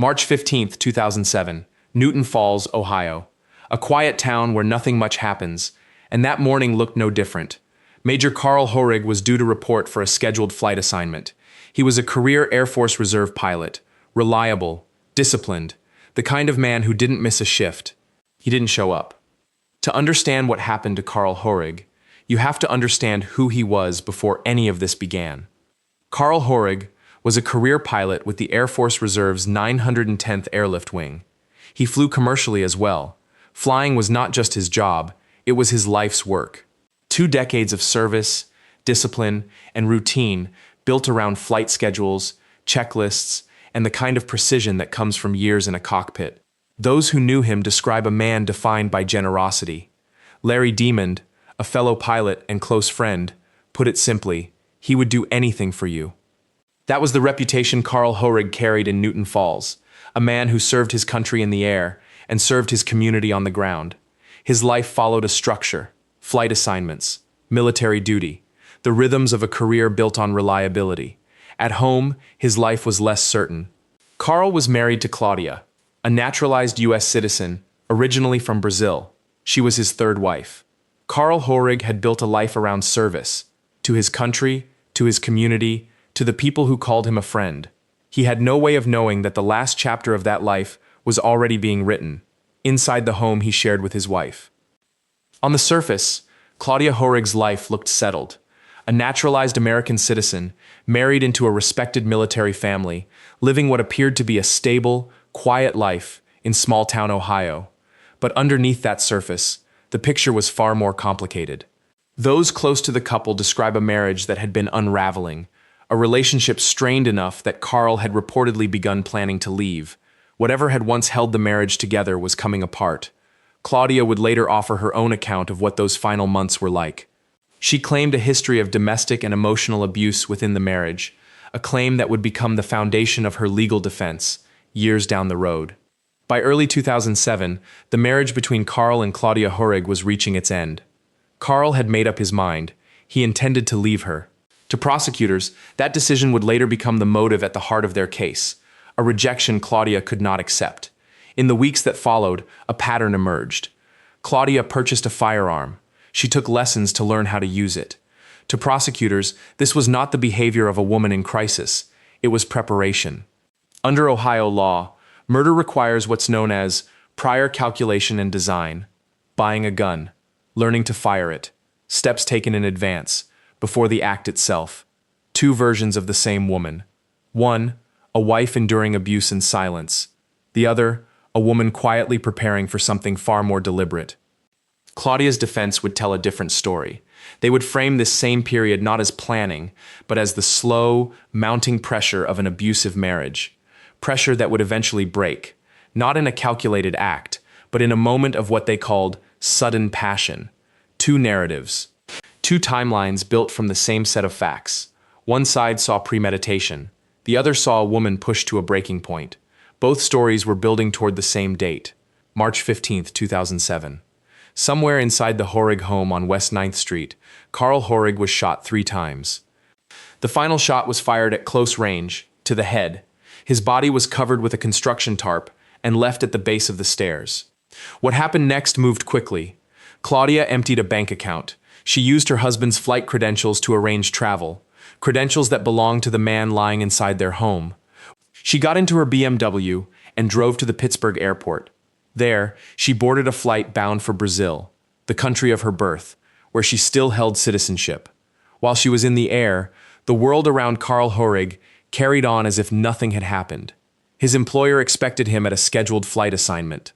March 15th, 2007, Newton Falls, Ohio. A quiet town where nothing much happens, and that morning looked no different. Major Karl Hoerig was due to report for a scheduled flight assignment. He was a career Air Force Reserve pilot, reliable, disciplined, the kind of man who didn't miss a shift. He didn't show up. To understand what happened to Karl Hoerig, you have to understand who he was before any of this began. Karl Hoerig was a career pilot with the Air Force Reserve's 910th Airlift Wing. He flew commercially as well. Flying was not just his job, it was his life's work. 2 decades of service, discipline, and routine built around flight schedules, checklists, and the kind of precision that comes from years in a cockpit. Those who knew him describe a man defined by generosity. Larry Diamond, a fellow pilot and close friend, put it simply, he would do anything for you. That was the reputation Karl Hoerig carried in Newton Falls, a man who served his country in the air and served his community on the ground. His life followed a structure, flight assignments, military duty, the rhythms of a career built on reliability. At home, his life was less certain. Karl was married to Claudia, a naturalized U.S. citizen, originally from Brazil. She was his third wife. Karl Hoerig had built a life around service, to his country, to his community, to the people who called him a friend. He had no way of knowing that the last chapter of that life was already being written, inside the home he shared with his wife. On the surface, Claudia Hoerig's life looked settled. A naturalized American citizen, married into a respected military family, living what appeared to be a stable, quiet life in small-town Ohio. But underneath that surface, the picture was far more complicated. Those close to the couple describe a marriage that had been unraveling, a relationship strained enough that Karl had reportedly begun planning to leave. Whatever had once held the marriage together was coming apart. Claudia would later offer her own account of what those final months were like. She claimed a history of domestic and emotional abuse within the marriage, a claim that would become the foundation of her legal defense years down the road. By early 2007, the marriage between Karl and Claudia Hoerig was reaching its end. Karl had made up his mind. He intended to leave her. To prosecutors, that decision would later become the motive at the heart of their case, a rejection Claudia could not accept. In the weeks that followed, a pattern emerged. Claudia purchased a firearm. She took lessons to learn how to use it. To prosecutors, this was not the behavior of a woman in crisis. It was preparation. Under Ohio law, murder requires what's known as prior calculation and design, buying a gun, learning to fire it, steps taken in advance, before the act itself. 2 versions of the same woman. One, a wife enduring abuse in silence. The other, a woman quietly preparing for something far more deliberate. Claudia's defense would tell a different story. They would frame this same period not as planning, but as the slow, mounting pressure of an abusive marriage. Pressure that would eventually break, not in a calculated act, but in a moment of what they called sudden passion. 2 narratives. 2 timelines built from the same set of facts. One side saw premeditation. The other saw a woman pushed to a breaking point. Both stories were building toward the same date, March 15th, 2007. Somewhere inside the Hoerig home on West 9th Street, Karl Hoerig was shot 3 times. The final shot was fired at close range, to the head. His body was covered with a construction tarp and left at the base of the stairs. What happened next moved quickly. Claudia emptied a bank account. She used her husband's flight credentials to arrange travel, credentials that belonged to the man lying inside their home. She got into her BMW and drove to the Pittsburgh airport. There, she boarded a flight bound for Brazil, the country of her birth, where she still held citizenship. While she was in the air, the world around Karl Hoerig carried on as if nothing had happened. His employer expected him at a scheduled flight assignment.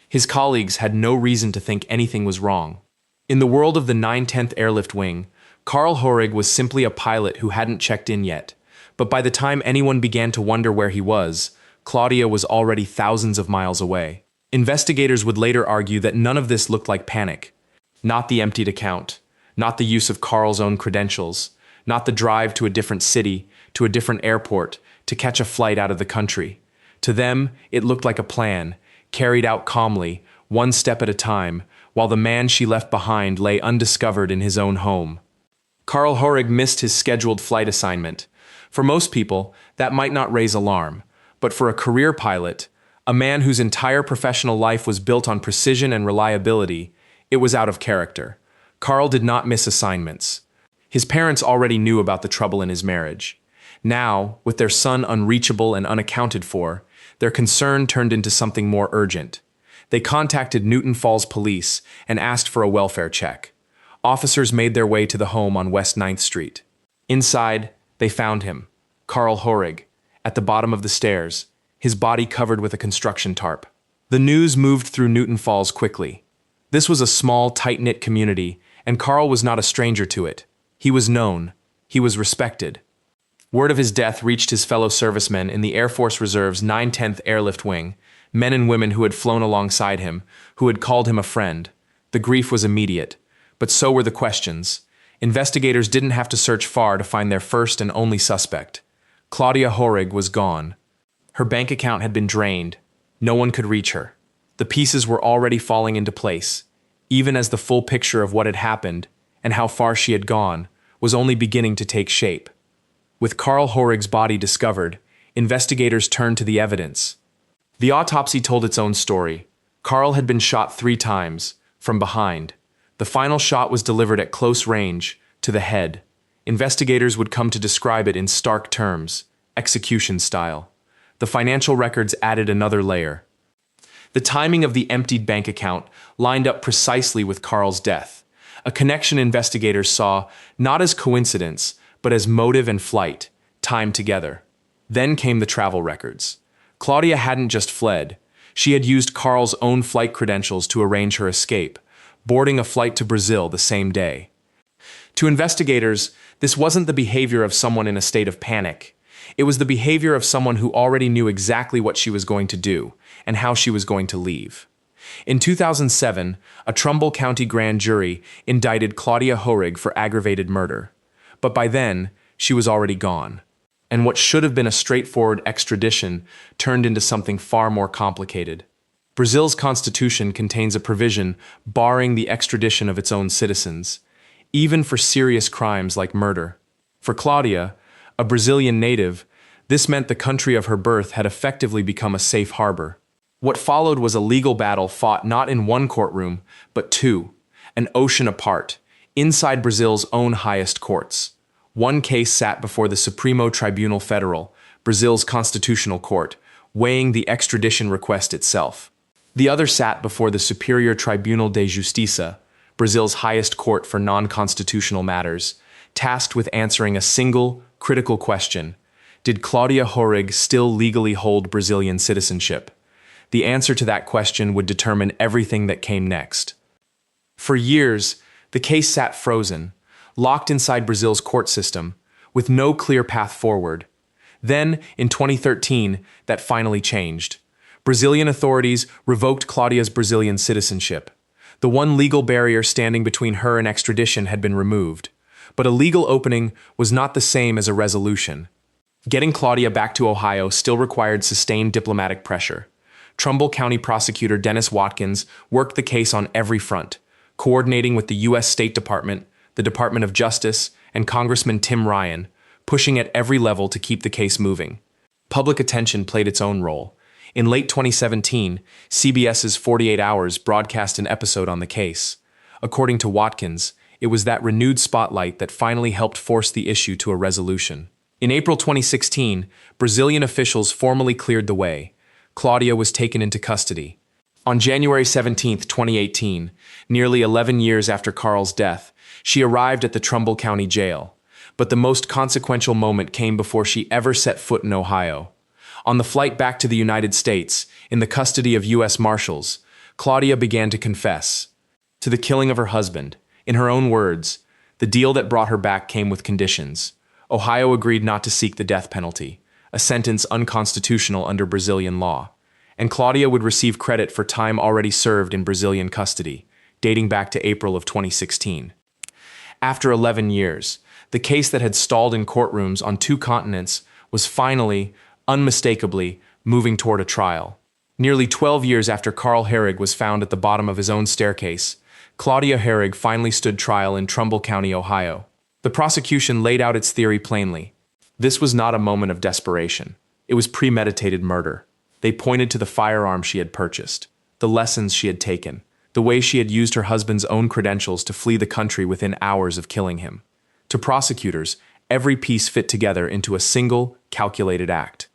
His colleagues had no reason to think anything was wrong. In the world of the 910th Airlift Wing, Karl Hoerig was simply a pilot who hadn't checked in yet. But by the time anyone began to wonder where he was, Claudia was already thousands of miles away. Investigators would later argue that none of this looked like panic. Not the emptied account, not the use of Karl's own credentials, not the drive to a different city, to a different airport, to catch a flight out of the country. To them, it looked like a plan, carried out calmly, one step at a time, while the man she left behind lay undiscovered in his own home. Karl Hoerig missed his scheduled flight assignment. For most people, that might not raise alarm, But for a career pilot, a man whose entire professional life was built on precision and reliability, it was out of character. Karl did not miss assignments. His parents already knew about the trouble in his marriage. Now, with their son unreachable and unaccounted for, their concern turned into something more urgent. They contacted Newton Falls police and asked for a welfare check. Officers made their way to the home on West 9th Street. Inside, they found him, Karl Hoerig, at the bottom of the stairs, his body covered with a construction tarp. The news moved through Newton Falls quickly. This was a small, tight-knit community, and Karl was not a stranger to it. He was known. He was respected. Word of his death reached his fellow servicemen in the Air Force Reserve's 910th Airlift Wing, men and women who had flown alongside him, who had called him a friend. The grief was immediate, but so were the questions. Investigators didn't have to search far to find their first and only suspect. Claudia Hoerig was gone. Her bank account had been drained. No one could reach her. The pieces were already falling into place, even as the full picture of what had happened and how far she had gone was only beginning to take shape. With Karl Hoerig's body discovered, investigators turned to the evidence. The autopsy told its own story. Karl had been shot 3 times, from behind. The final shot was delivered at close range, to the head. Investigators would come to describe it in stark terms, execution style. The financial records added another layer. The timing of the emptied bank account lined up precisely with Karl's death, a connection investigators saw not as coincidence, but as motive and flight, timed together. Then came the travel records. Claudia hadn't just fled. She had used Karl's own flight credentials to arrange her escape, boarding a flight to Brazil the same day. To investigators, this wasn't the behavior of someone in a state of panic. It was the behavior of someone who already knew exactly what she was going to do and how she was going to leave. In 2007, a Trumbull County grand jury indicted Claudia Hoerig for aggravated murder. But by then, she was already gone. And what should have been a straightforward extradition turned into something far more complicated. Brazil's constitution contains a provision barring the extradition of its own citizens, even for serious crimes like murder. For Claudia, a Brazilian native, this meant the country of her birth had effectively become a safe harbor. What followed was a legal battle fought not in one courtroom, but 2, an ocean apart, inside Brazil's own highest courts. One case sat before the Supremo Tribunal Federal, Brazil's constitutional court, weighing the extradition request itself. The other sat before the Superior Tribunal de Justiça, Brazil's highest court for non-constitutional matters, tasked with answering a single, critical question: did Claudia Hoerig still legally hold Brazilian citizenship? The answer to that question would determine everything that came next. For years, the case sat frozen, locked inside Brazil's court system, with no clear path forward. Then, in 2013, that finally changed. Brazilian authorities revoked Claudia's Brazilian citizenship. The one legal barrier standing between her and extradition had been removed. But a legal opening was not the same as a resolution. Getting Claudia back to Ohio still required sustained diplomatic pressure. Trumbull County prosecutor Dennis Watkins worked the case on every front, coordinating with the U.S. State Department, the Department of Justice, and Congressman Tim Ryan, pushing at every level to keep the case moving. Public attention played its own role. In late 2017, CBS's 48 Hours broadcast an episode on the case. According to Watkins, it was that renewed spotlight that finally helped force the issue to a resolution. In April 2016, Brazilian officials formally cleared the way. Claudia was taken into custody. On January 17, 2018, nearly 11 years after Karl's death, she arrived at the Trumbull County Jail. But the most consequential moment came before she ever set foot in Ohio. On the flight back to the United States, in the custody of U.S. Marshals, Claudia began to confess to the killing of her husband. In her own words, the deal that brought her back came with conditions. Ohio agreed not to seek the death penalty, a sentence unconstitutional under Brazilian law, and Claudia would receive credit for time already served in Brazilian custody, dating back to April of 2016. After 11 years, the case that had stalled in courtrooms on 2 continents was finally, unmistakably, moving toward a trial. Nearly 12 years after Karl Hoerig was found at the bottom of his own staircase, Claudia Hoerig finally stood trial in Trumbull County, Ohio. The prosecution laid out its theory plainly. This was not a moment of desperation. It was premeditated murder. They pointed to the firearm she had purchased, the lessons she had taken, the way she had used her husband's own credentials to flee the country within hours of killing him. To prosecutors, every piece fit together into a single, calculated act.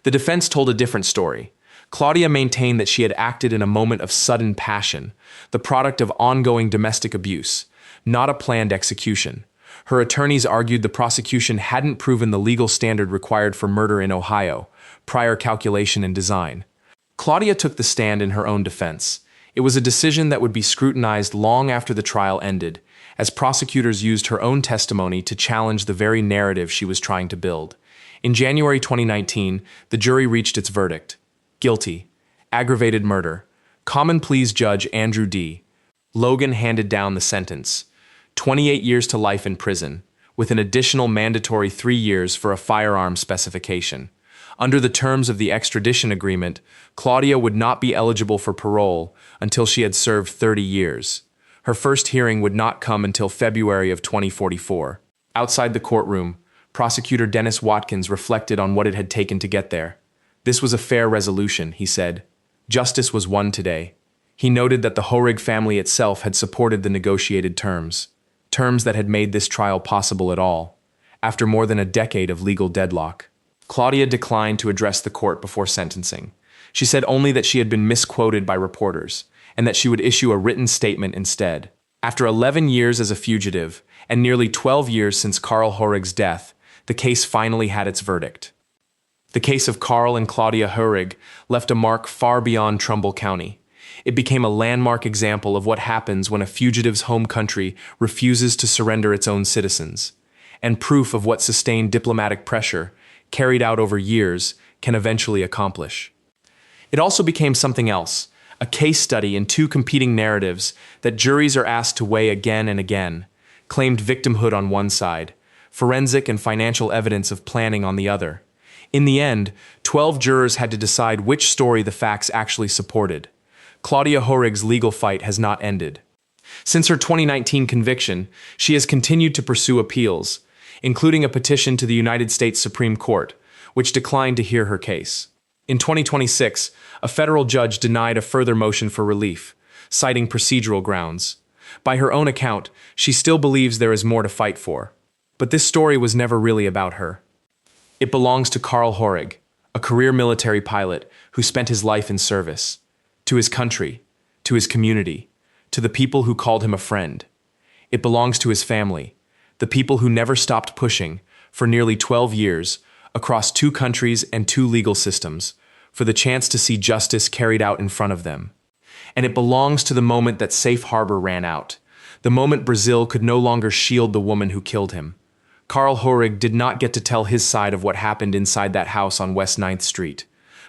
The defense told a different story. Claudia maintained that she had acted in a moment of sudden passion, the product of ongoing domestic abuse, not a planned execution. Her attorneys argued the prosecution hadn't proven the legal standard required for murder in Ohio, prior calculation and design. Claudia took the stand in her own defense. It was a decision that would be scrutinized long after the trial ended, as prosecutors used her own testimony to challenge the very narrative she was trying to build. In January 2019, the jury reached its verdict. Guilty. Aggravated murder. Common Pleas Judge Andrew D. Logan handed down the sentence. 28 years to life in prison, with an additional mandatory 3 years for a firearm specification. Under the terms of the extradition agreement, Claudia would not be eligible for parole until she had served 30 years. Her first hearing would not come until February of 2044. Outside the courtroom, Prosecutor Dennis Watkins reflected on what it had taken to get there. This was a fair resolution, he said. Justice was won today. He noted that the Hoerig family itself had supported the negotiated terms that had made this trial possible at all, after more than a decade of legal deadlock. Claudia declined to address the court before sentencing. She said only that she had been misquoted by reporters, and that she would issue a written statement instead. After 11 years as a fugitive, and nearly 12 years since Karl Hoerig's death, the case finally had its verdict. The case of Karl and Claudia Hoerig left a mark far beyond Trumbull County. It became a landmark example of what happens when a fugitive's home country refuses to surrender its own citizens, and proof of what sustained diplomatic pressure, carried out over years, can eventually accomplish. It also became something else, a case study in two competing narratives that juries are asked to weigh again and again, claimed victimhood on one side, forensic and financial evidence of planning on the other. In the end, 12 jurors had to decide which story the facts actually supported. Claudia Hoerig's legal fight has not ended. Since her 2019 conviction, she has continued to pursue appeals, including a petition to the United States Supreme Court, which declined to hear her case. In 2026, a federal judge denied a further motion for relief, citing procedural grounds. By her own account, she still believes there is more to fight for. But this story was never really about her. It belongs to Karl Hoerig, a career military pilot who spent his life in service, to his country, to his community, to the people who called him a friend. It belongs to his family, the people who never stopped pushing, for nearly 12 years, across 2 countries and 2 legal systems, for the chance to see justice carried out in front of them. And it belongs to the moment that safe harbor ran out, the moment Brazil could no longer shield the woman who killed him. Karl Hoerig did not get to tell his side of what happened inside that house on West 9th Street,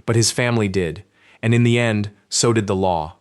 but his family did, and in the end, so did the law.